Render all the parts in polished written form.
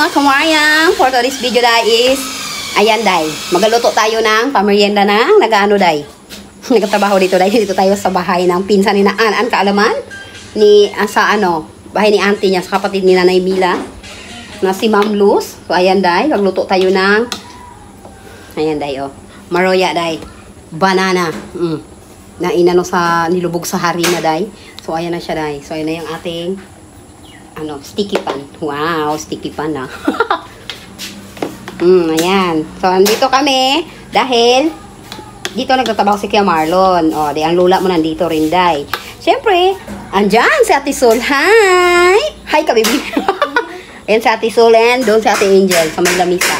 mga kamaryan, for today's video day is, ayan day, magaluto tayo ng pamerienda ng nag-ano day. Nagtatrabaho dito day, dito tayo sa bahay ng pinsan ni Naan, kaalaman? Ni, sa ano, bahay ni auntie niya, sa kapatid ni Nanay Mila, na si Ma'am Luz. So ayan day, magluto tayo ng, ayan day oh, maroya day, banana, na inano sa, nilubog sa harina day. So ayan na siya day, so ayan na yung ating, ano, sticky pan. Wow, sticky pan na. Ayan. So, nandito kami dahil dito nagtatrabaho si Kuya Marlon. O, di ang lula mo nandito rin, day. Siyempre, andyan si Ate Sol. Hi! Hi ka, baby. Ayan si Ate Sol and doon si Ate Angel sa may lamisa.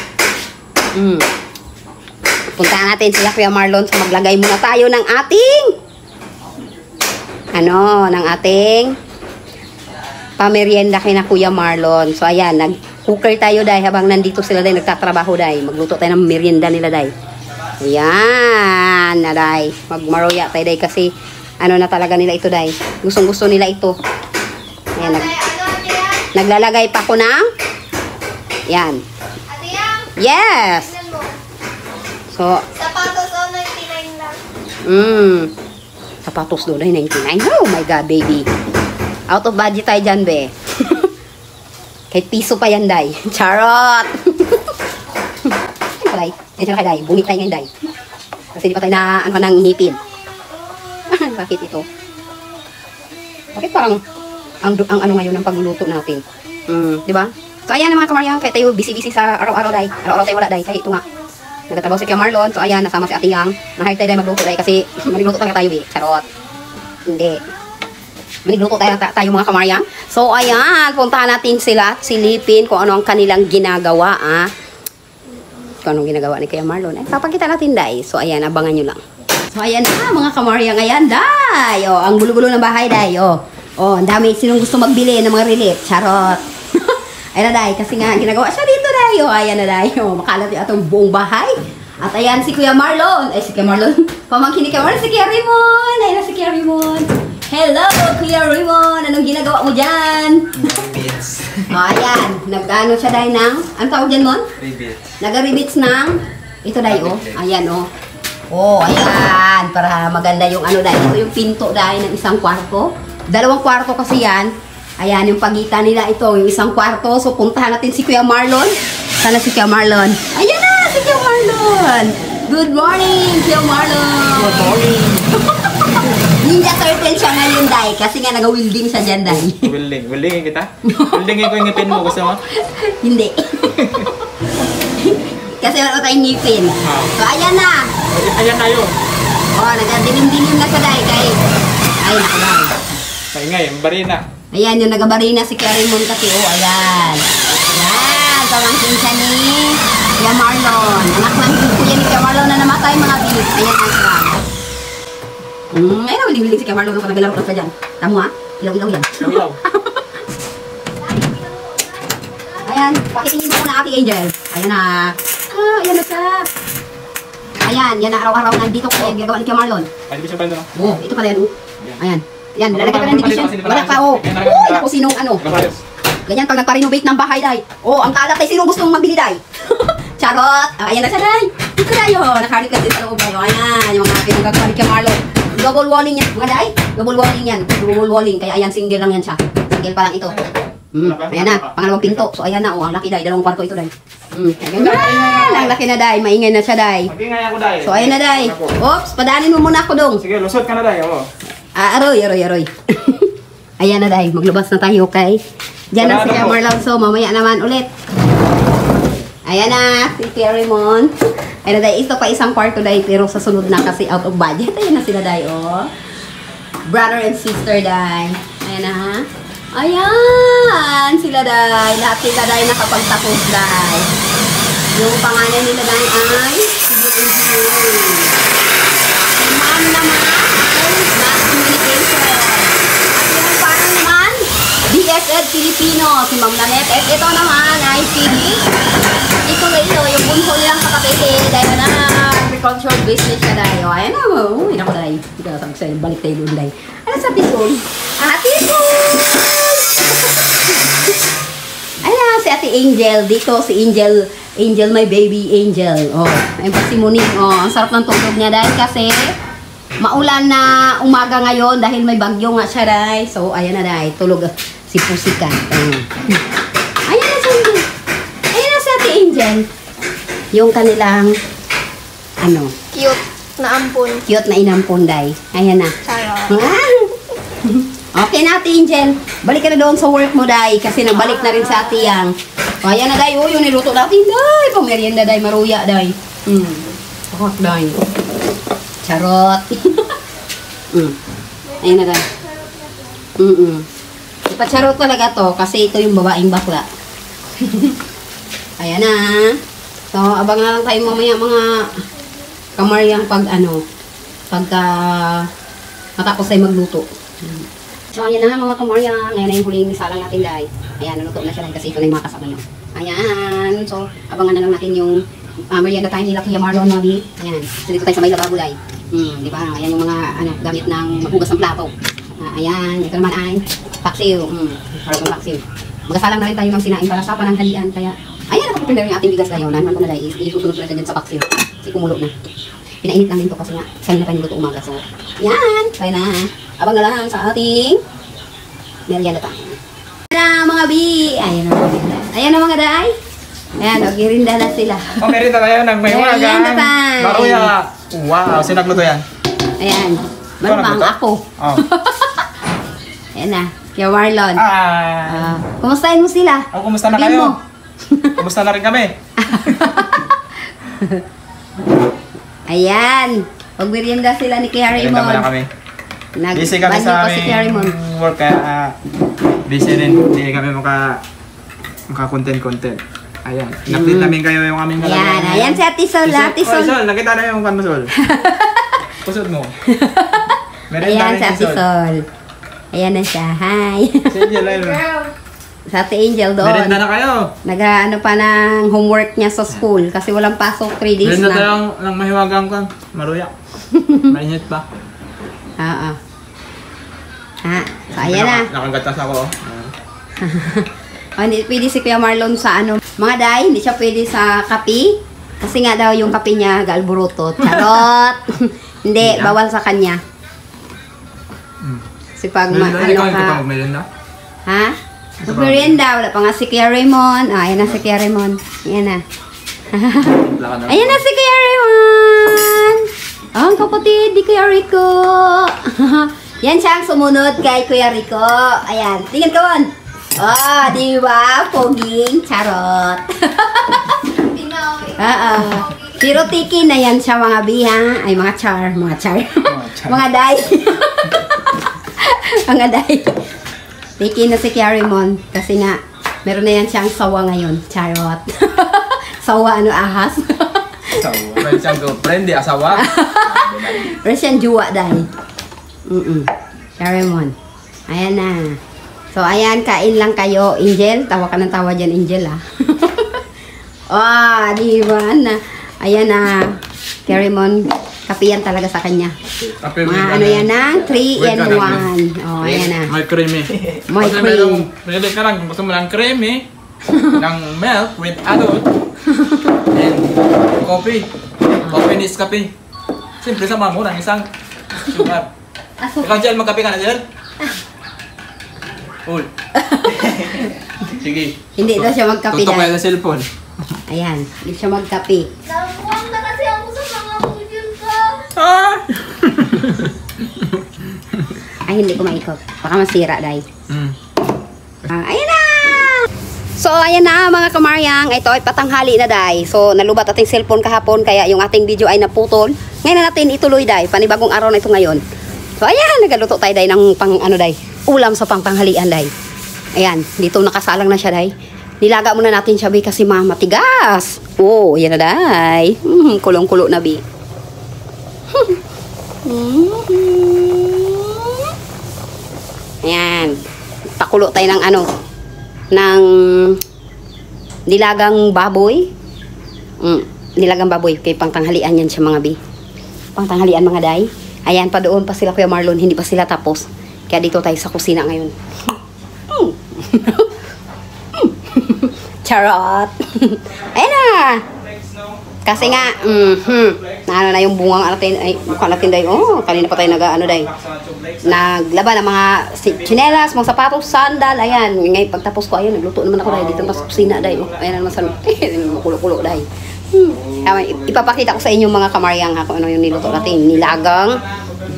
Puntaan natin sila Kuya Marlon. So, maglagay muna tayo ng ating ng ating pamerienda kay na Kuya Marlon. So, ayan, nag-cooker tayo, day, habang nandito sila, day, nagtatrabaho, day. Magluto tayo ng merienda nila, day. Ayan, na, day. Magmaroya tayo, day, kasi, ano na talaga nila ito, day. Gustong-gusto nila ito. Ayan, naglalagay pa ko ng, yan. Yes! So, sapatos o 99 lang. Sapatos doon, 99. Oh my God, baby. Out of budget tayo dyan, be. Kahit piso pa yan, day. Charot! Day, tension ka, day. Bunit tayo ngayon, day. Kasi di pa tayo na, ano, nang ngipin. Bakit ito? Bakit parang, ang ano ngayon, ang pagluluto natin? Di ba? So, ayan mga kamaryan, kaya tayo busy-busy sa araw-araw, day. Araw-araw tayo wala, day. Kaya ito nga. Nagtatrabaho si Kuya Marlon. So, ayan, nasama si Ate Yang. Na-hire tayo, day, magluto, day. Kasi, magluto talaga tayo, eh. Charot. Hindi. Manigluto tayo mga kamaryan. So, ayan, puntahan natin sila at silipin kung ano ang kanilang ginagawa, Kung anong ginagawa ni Kuya Marlon. Ay, papakita natin, day. So, ayan, abangan nyo lang. So, ayan na, mga kamaryan. Ayan, day. O, ang gulo-gulo ng bahay, day. O, ang dami. Sinong gusto magbili ng mga relief? Charot. Ayan na, day. Kasi nga, ginagawa siya dito, day. O, ayan na, day. O, makalat yung atong buong bahay. At ayan, si Kuya Marlon. Ay, si Kuya Marlon. Pamangkin ni Kuya Marlon, si Kuya Raymond. Ayan na, si Kuya Raymond. Hello, Kuya Raymond! Anong ginagawa mo dyan? Rebits. Ayan. Nag-ano siya dahil ng... Ano tawag dyan, Mon? Rebits. Nag-rebits ng... Ito dahil, Ayan, ayan. Para maganda yung ano dahil. Ito yung pinto dahil ng isang kwarto. 2 kwarto kasi yan. Ayan, yung pagitan nila ito. Yung isang kwarto. So, puntahan natin si Kuya Marlon. Sana si Kuya Marlon. Ayan na, si Kuya Marlon! Good morning, Kuya Marlon! Good morning! Ninja Turtle siya ngayon, day. Kasi nga nag-wielding siya dyan, day. Wielding? Wieldingin kita? Wieldingin ko yung ngipin mo. Gusto mo? Hindi. Kasi wala tayong ngipin. So, ayan na. Ayan na yun. Nagadilim-dilim na siya, day. Ay, nakabay. Maingay, barina. Ayan, yung nagabarina si Kuya Raymond kasi. Ayan. Ayan, pamangkin siya ni Kuya Marlon. Anak lang si Kuya ni Kuya Marlon na namatay, mga bilis. Ayan ang siya. Ayun, willing si Kuya Marlon kung naglalaro ka dyan. Tamo ha? Ilaw-ilaw yan. Ilaw. Ayan, pakitingin mo na Ate Angel. Ayan na. Ayan na siya. Ayan, yan na araw-araw nandito ko yung gagawa ni Kuya Marlon. Ay, division pa rin doon. Oo, ito pala yan. Ayan. Yan, lalagay pa ng division. Wala pa, Uy, ako sinong ano. Ganyan pag nagpa-renovate ng bahay, day. Ang kalat ay sinong gustong mabili, day. Charot. Ayan na siya, day. Ito tayo. Nakarit ka din sa loob. Ayan, yung mga pinagagawa ni Kuya Marlon. Double walling yan. Mga day, double walling yan. Double walling. Kaya ayan, single lang yan siya. Single pa lang ito. Ayan na, pangalawang pinto. So ayan na, ang laki, day. 2 kwarto ito, day. Ayan na, ang laki na, day. Maingay na siya, day. Mag-ingay ako, day. So ayan na, day. Oops, padaanin mo muna ako dong. Sige, lusot ka na, day. Aroy. Ayan na, day. Maglabas na tayo, okay? Diyan na si Kuya Marlon. So mamaya naman ulit. Ayan na, si Kuya Raymond. Ayan na, day. Ito pa isang kwarto, day. Pero sa sunod na kasi out of budget. Ayan na sila, day. Brother and sister, day. Ayan na, ha? Ayan! Sila, day. Lahat sila, day, nakapagtapos, day. Yung pangalan nila, day, ay civil engineering. Si ma'am naman ay mass communication. At yung parang naman, BSED Filipino. Si Ma'am Lanet. At ito naman ay Phoenix. Ito yung bunso nilang kakapete. Dahil na agricultural business siya, day. Ayan na, uy, naku, day. Balik tayo doon, day. Ano sa Tison? Tison! Ayan, si Ate Ate Angel. Dito si Angel. Angel, my baby Angel. Oh, ayun pa si Muning. Oh, ang sarap ng tulog niya dahil kasi maulan na umaga ngayon dahil may bagyo nga siya dahil. So, ayan na dahil. Tulog si Pusika. Ayan na si Angel. Ayan na si Ate Angel. Yung kanilang ano? Cute na ampun. Cute na inampon dahil. Ayan na. Charot. Okay na, Ate Angel. Balik ka na doon sa work mo, Day. Kasi nagbalik na rin sa Ate Yang. O, ayan na, Day. O, yung niluto natin, Day. Pamerienda, Day. Maruya, Day. Pakak, Day. Charot. Ayan na, Day. Ipacharot talaga to kasi ito yung babaeng bakla. Ayan na. So, abang na lang tayo mamaya mga kamaryang pagka matapos ay magluto. So, ayan na mga kamarya. Ngayon na yung huling salang natin, Day. Ayan, naluto na siya, Day, kasi ito na yung mga kasama niyo. Ayan. So, abangan na lang natin yung merienda time nila Kuya Marlon, Mabi. Ayan. So, dito tayo sa may lababo, Day. Di ba? Ayan yung mga gamit ng maghugas ng plato. Ayan. Ito naman ay paksiw. Harap ng paksiw. Magasalang na rin tayo ng sinain para sa pananghalian. Kaya, ayan, nakaprepare yung ating bigas ngayon. Naman ko na, Day. Isusunod na dyan sa paksiw. Kasi kumulo na. Pinainit lang din to kasi nga, saan na tayo niluto umaga. So, yan. Kaya na. Abang na lang sa ating merienda pa. Ayan na mga bi. Ayan na mga bi. Ayan na mga day. Ayan, naghirinda na sila. Oh, merienda tayo ng may umaga. Merienda time. Maruya. Wow, sino nagluto yan? Ayan. Ikaw Malamang nagluto? ako. Oh. Ayan na. Kuya Marlon. Ah. Kumustahin mo sila? Oh, kumusta na Sabihin kayo? mo. Kumusta na rin kami? Ayan. Pag-merienda sila ni Kuya Merienda muna Raymond. kami. Busy kami Nagbanyo sa pa si Kuya Raymond. aming work kaya busy rin. Hindi kami maka-content. Ayan. In-update namin kayo yung aming Ayan. Ayan si Ate Sol. Ate Sol. Sol, nakita na yung kan mo, Sol. Pusod mo. Ayan si Ate Sol. Ayan na siya. Hi. Si Angel, ayun. Sa Ate Angel doon. Merienda na kayo. Nag-ano pa ng homework niya sa school kasi walang pasok 3 days Merienda tayo na. ng mahiwagang kan. Maruya. Mainit pa. Oo. So ayan na. Nakagatas ako. Hindi pwede si Kuya Marlon sa mga day, hindi siya pwede sa kape. Kasi nga daw yung kape niya galburutot. Charot! Hindi, bawal sa kanya. Kasi pag Ikaw yung merienda? Ha? Merienda, wala pa nga si Kuya Raymond. Ayan na si Kuya Raymond. Ayan na. Ayan na si Kuya Raymond! Ang kapatid ni Kuya Rico. Yan siyang sumunod kay Kuya Rico. Ayan, tingin ka man. Oh, di ba? Poging charot. Pinoy. Pero tiki na yan siya mga biha. Ay, mga char. Mga day. Mga day. Tiki na si Kuya Raymond. Kasi nga, meron na yan siyang sawa ngayon. Charot. Sawa, ahas. Asawa. Meron siyang girlfriend, di asawa. Meron siyang juwa day. Kuya Raymond. Ayan na. So, ayan, kain lang kayo, Angel. Tawa ka ng tawa dyan, Angel, ha? Oh, di ba? Ayan na. Kuya Raymond, kape yan talaga sa kanya. Kape with Mga ano yan ng 3 and 1. Oh, ayan na. May creamy. May Kasi cream. Pwede ka lang, kung gusto mo ng creamy, ng milk with adult, and coffee. Coffee is kape. Siyempre sama mo ng isang sugar. Ikaw, Jel, magkape ka na, Jel? Uy. Sige. Hindi daw siya magkape Tutok kayo dahil. sa cellphone. Ayan, hindi siya magkape. Nakuwang na kasi ako sa mga pudil ko. Ah! Ay, hindi ko maikot. Baka masira, dahil. Ayan na! So, ayan na mga kamaryang. Ito ay patanghali na, day. So, nalubat ating cellphone kahapon, kaya yung ating video ay naputol. Ngayon na natin ituloy, day. Panibagong araw na ito ngayon. So, ayan, nagaluto tayo, day, ng day. Ulam sa pangtanghalian, day. Ayan, dito nakasalang na siya, day. Nilaga muna natin siya, bi, kasi matigas. Oh, ayan na, day. Kulong-kulo na, bi. Ayan. Pakulo tayo ng ng nilagang baboy. Nilagang baboy. Kay pangtanghalian yan siya, mga bi. Pangtanghalian, mga day. Ayan, pa doon pa sila, Kuya Marlon. Hindi pa sila tapos. Kaya dito tayo sa kusina ngayon. Charot. Ayan na. Kasi nga, na yung bungang natin, ay, mukha natin day, kanina pa tayo naglaban ng mga chinelas, mga sapatos, sandal, ayan. Ngayon, pagtapos ko, ayan, nagluto naman ako day, dito sa kusina day, ayan naman sa, kulo-kulo day. Ipapakita ko sa inyo mga kamaryang ha, kung ano yung niluto natin, nilagang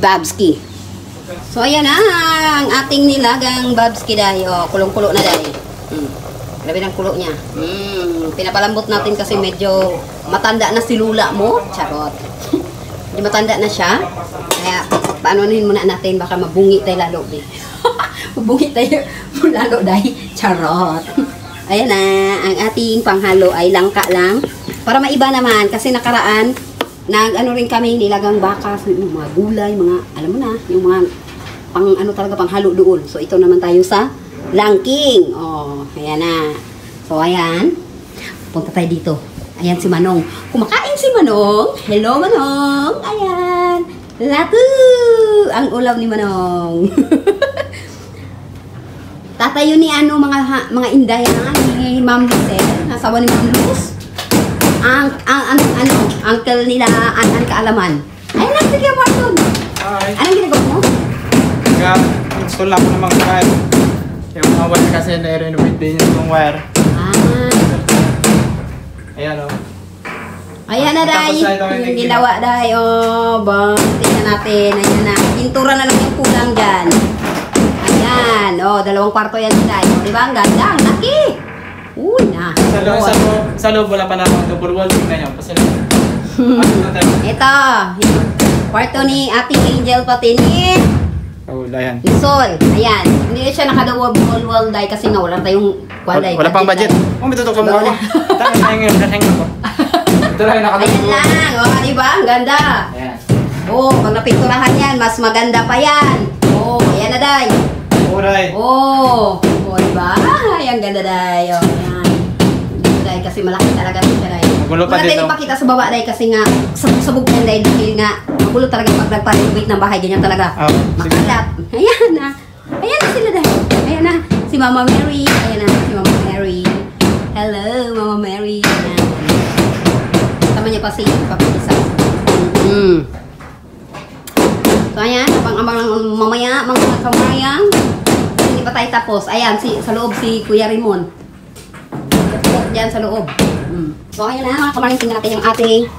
babski. So, ayan na, ang ating nilagang babski day, kulong-kulo na day. Grabe ng kulo niya. Pinapalambot natin kasi medyo matanda na si lula mo. Charot. Medyo matanda na siya. Kaya, paanonin muna natin. Baka mabungi tayo lalo. Mabungi tayo lalo dahil. Charot. Ayan na. Ang ating panghalo ay langka lang. Para maiba naman. Kasi nakaraan, nag-ano rin kami, nilagang baka, mga gulay, mga, alam mo na, yung mga panghalo doon. So, ito naman tayo sa langking. Ayan na. So, ayan. Punta tayo dito. Ayan si Manong. Kumakain si Manong. Hello, Manong. Ayan. Latu! Ang ulam ni Manong. Tatayo ni mga inday ni Ma'am Luz nasawa ni Ma'am Luz. Uncle nila, ang kaalaman. Ayan lang, sige, Marlon. Hi. Anong ginagawa mo? Install lang ako ng mga wire. Yung mga wire kasi na-renovate din yung wire. Ayan o. Ayan na, Day. Yung ginawa, Day. Tingnan natin. Ayan na. Pintura na lang yung kulang dyan. Ayan. 2 kwarto yan, Day. Diba? Ang ganda. Ang laki. Uy na. Sa loob wala pa na akong double wall. Tingnan nyo. Kasi ito. Kwarto ni Ate Angel pati ni ayan. Sol. Ayan. Hindi siya naka-double wall, Day. Kasi nga wala tayong wala pang budget. May tutok sa mukha mo. Tama na yung hangin ko. Ito lang yung nakadulog. Ayan lang. Diba? Ang ganda. Ayan. Pag napinturahan yan, mas maganda pa yan. Ayan na, Day. Uray. Diba? Ay, ang ganda, Day. Ayan. Day, kasi malaki talaga siya, Day. Magulo pa Wala dito. tayong ipakita sa baba, Day, kasi nga, sabog yan, Day, dahil nga, magulo talaga pag nagpa-renovate ng bahay, ganyan talaga. Makalat. Ayan na. Ayan na sila, Day. Ayan na. Si Mama Mary. Ayan na, si Mama Mary. Hello, Mama Mary. Ayan. Sama niya pa si Papisa. So, ayan. Abang-abang lang mamaya, mga kamarayang. Hindi pa tayo tapos. Ayan, sa loob si Kuya Raymond. Diyan sa loob. So, ayan na, mga kamarayang. Tingnan natin yung ating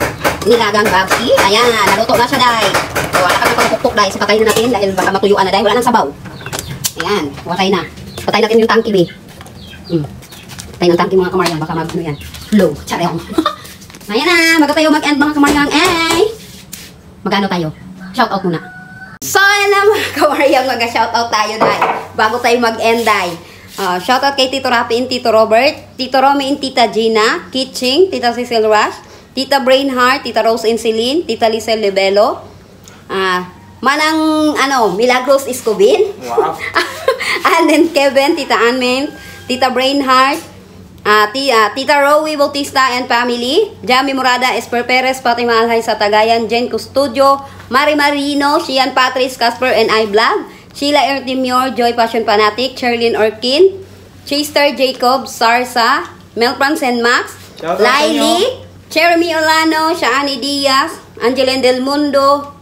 nilagang babski. Ayan, naluto na siya, Day. So, wala kami pang-tuktok, Day. So, patayin na natin dahil baka matuyuan na, Day. Wala nang sabaw. Ayan, patay na. Patay natin yung tangki, be. Patay ng tangki, mga kamaryang. Baka mag-ano yan. Flow. Tsarayong. Ayan na, tayo mag-end, mga kamaryang. Magano tayo? Shoutout muna. So, ayan na, mga kamaryang. Mag-shoutout tayo, Day. Bago tayo mag-end, Day. Shoutout kay Tito Rapi and Tito Robert, Tito Romy and Tita Gina, Kitching, Tita Cecil Rush, Tita Brainheart, Tita Rose and Celine, Tita Lisel Lebelo, Manang, Milagros Escobin. Wow. And then Kevin, Tita Anment, Tita Brainheart, Tita Rowie Bautista and family, Jamie Morada, Esper Perez, Fatima Alhay sa Tagayan, Jen Custodio, Mari Marino, Shian Patrice, Casper and I Vlog, Sheila Ertimior, Joy Passion Fanatic, Sherlyn Orkin, Chester Jacob, Sarsa, Mel Franz and Max, Laili, Jeremy Olano, Shaani Diaz, Angeline Del Mundo,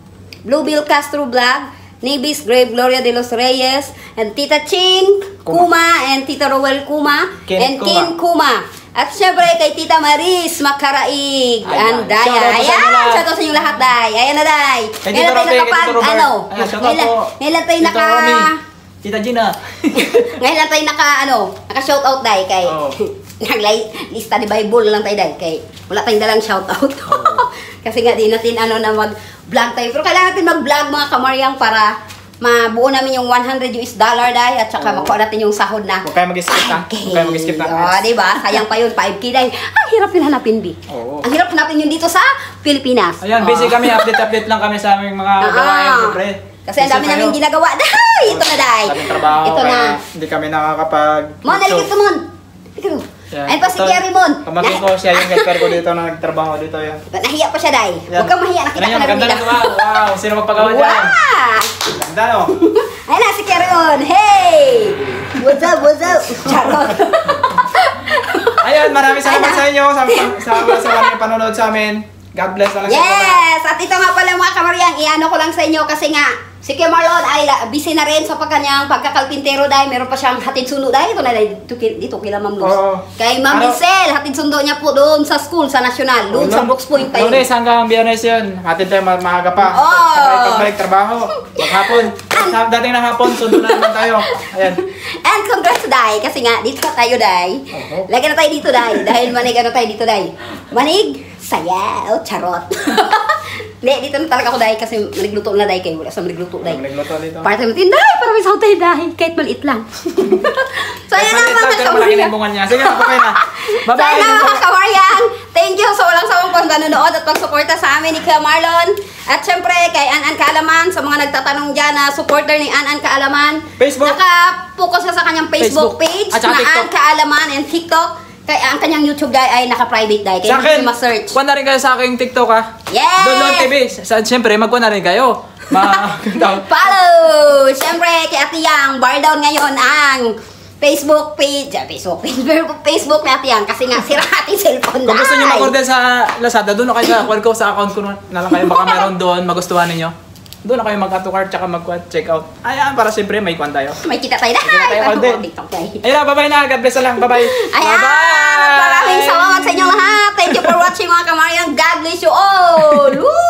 Blue Bill Castro Vlog, Nibis Grave Gloria de los Reyes, and Tita Ching Kuma, and Tita Rowel Kuma, and Kin Kuma. At syempre kay Tita Maris Makaraig, and Daya. Ayan, shout out sa inyo lahat, Day. Ayan na, Day. Ngayon tayo Tita Gina. Ngayon lang tayo naka-shout out, Day, kay naglista di Bible lang tayo, Day, kay wala tayong dalang shout out. Kasi nga di natin na mag-vlog tayo. Pero kailangan natin mag-vlog, mga kamaryang, para mabuo namin yung $100 Day, at saka makuha natin yung sahod na. Huwag kayo mag-skip na. Huwag kayo mag-skip na. Diba? Sayang pa yun, 5K, Day. Ang hirap yun hanapin, B. Ang hirap hanapin yun dito sa Pilipinas. Ayan, busy kami. Update lang kami sa aming mga gawain. Siyempre. Kasi ang dami namin ginagawa. Day! Ito na, Day. Daming trabaho. Ito na. Hindi kami nakakapag... Mon, nalikit ka, Mon. Ayun pa si Kerry, Mon. Pamangkin ko siya yung helper ko dito na nagtrabaho dito. Yan. Nahiya pa siya, Day. Huwag kang mahiya. Nakita ko na rin nila. Wow! Sino magpagawa dyan? Wow! Ganda, no? Ayun na, si Kerry, Mon. Hey! What's up? What's up? Charot. Ayun Ayun, maraming salamat sa inyo sa mga panonood sa amin. God bless na lang sa inyo. Yes! At ito nga pala mga kamaryang, iano ko lang sa inyo kasi nga, si Kuya Marlon ay busy na rin sa kanyang pagkakalpintero dahil meron pa siyang hatid sundo dahil ito na dito kila Ma'am Luz. Oo. Kay Ma'am Michelle, hatid sundo niya po doon sa school, sa National, doon sa Brooks Point pa yun. Lunes hanggang Biyernes yun. Hatid tayo maaga pa. Oo. Pagbalik trabaho. Maghapon. Dating na hapon, sundo na naman tayo. Ayan. And congrats, Day, kasi nga, dito na tayo, Day. Oo. Lagyan na tayo dito, Day, dahil manig ano tayo dito, Day. Manig, sayaw, charot. Hindi, dito na talaga ako, Day, kasi manigluto na, Day, kayo. Wala sa manigluto, Day. Nagluto dito. Para tayo matin, Day, para may sahod tayo, Day, kahit maliit lang. So, ayan na, mga Pero malaki na kawaryang. yung bunga niya. Sige, okay na. So, Bye-bye. ayan na, mga kawaryang. Thank you sa walang sawang panonood at pagsuporta sa amin ni Kuya Marlon. At syempre, kay An Kaalaman, sa mga nagtatanong dyan na supporter ni An Kaalaman. Facebook. Naka-focus na sa kanyang Facebook page At saka na TikTok. An Kaalaman and TikTok. Kaya ang kanyang YouTube ay naka-private dahil. Kaya Sa hindi akin, ko ma-search. kuha na rin kayo sa aking TikTok ha. Yes! Don TV. Siyempre, magkuha na rin kayo. Follow! Syempre, kay Ate Yang, bar down ngayon ang Facebook page. Facebook na Ate Yang kasi nga sira ating cellphone. Kung gusto nyo Day. mag-order sa Lazada, doon na kayo sa account ko. Sa account ko na lang kayo. Baka meron doon, magustuhan ninyo. Doon na kayo mag-add to cart, tsaka mag-check out. Ayan, para siyempre may kwan tayo. May kita tayo. May kita tayo, Ay, Alden. TikTok tayo. Ayun na, bye-bye na. God bless na lang. Bye-bye. Ayan! Maraming salamat sa inyong lahat. Thank you for watching mga kamaryan. God bless you all. Woo!